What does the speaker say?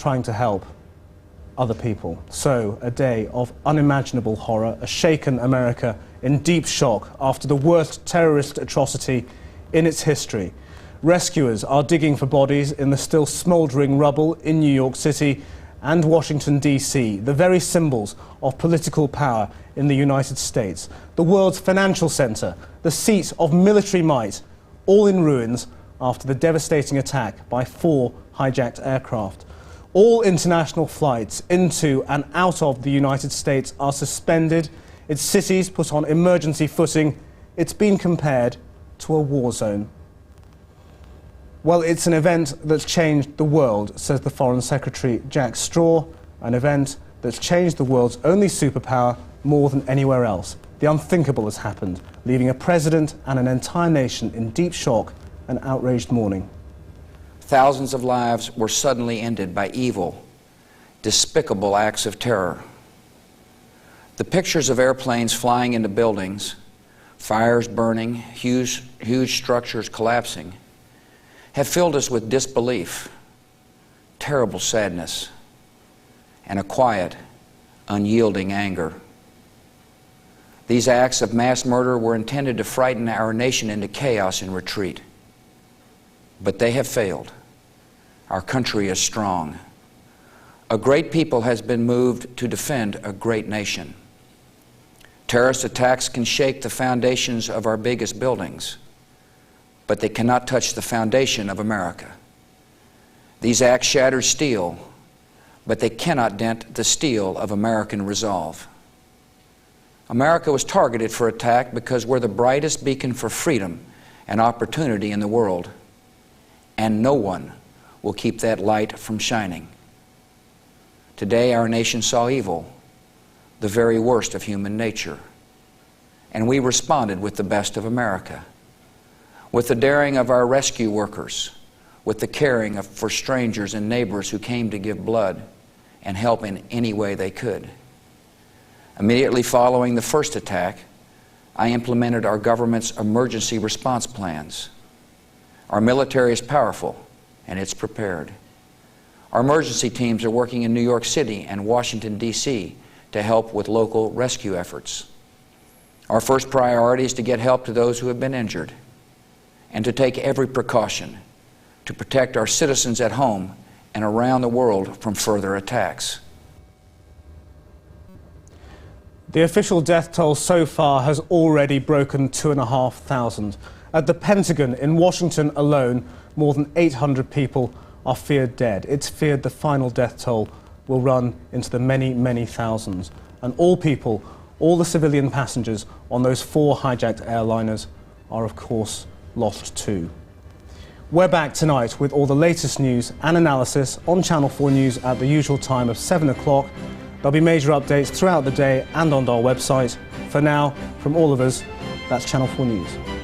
trying to help other people. So, a day of unimaginable horror, a shaken America in deep shock after the worst terrorist atrocity in its history. Rescuers are digging for bodies in the still smouldering rubble in New York City and Washington, D.C., the very symbols of political power in the United States. The world's financial centre, the seat of military might, all in ruins after the devastating attack by 4 hijacked aircraft. All international flights into and out of the United States are suspended, its cities put on emergency footing. It's been compared to a war zone. Well, it's an event that's changed the world, says the Foreign Secretary Jack Straw, an event that's changed the world's only superpower more than anywhere else. The unthinkable has happened, leaving a president and an entire nation in deep shock and outraged mourning. Thousands of lives were suddenly ended by evil, despicable acts of terror. The pictures of airplanes flying into buildings, fires burning, huge structures collapsing, have filled us with disbelief, terrible sadness, and a quiet, unyielding anger. These acts of mass murder were intended to frighten our nation into chaos and retreat. But they have failed. Our country is strong. A great people has been moved to defend a great nation. Terrorist attacks can shake the foundations of our biggest buildings, but they cannot touch the foundation of America. These acts shatter steel, but they cannot dent the steel of American resolve. America was targeted for attack because we're the brightest beacon for freedom and opportunity in the world, and no one will keep that light from shining. Today our nation saw evil, the very worst of human nature, and we responded with the best of America. With the daring of our rescue workers, with the caring for strangers and neighbors who came to give blood and help in any way they could. Immediately following the first attack, I implemented our government's emergency response plans. Our military is powerful and it's prepared. Our emergency teams are working in New York City and Washington, D.C. to help with local rescue efforts. Our first priority is to get help to those who have been injured, and to take every precaution to protect our citizens at home and around the world from further attacks. The official death toll so far has already broken 2,500. At the Pentagon in Washington alone, more than 800 people are feared dead. It's feared the final death toll will run into the many, many thousands. And all people, all the civilian passengers on those 4 hijacked airliners are, of course, lost too. We're back tonight with all the latest news and analysis on Channel 4 News at the usual time of 7 o'clock. There'll be major updates throughout the day and on our website. For now, from all of us, that's Channel 4 News.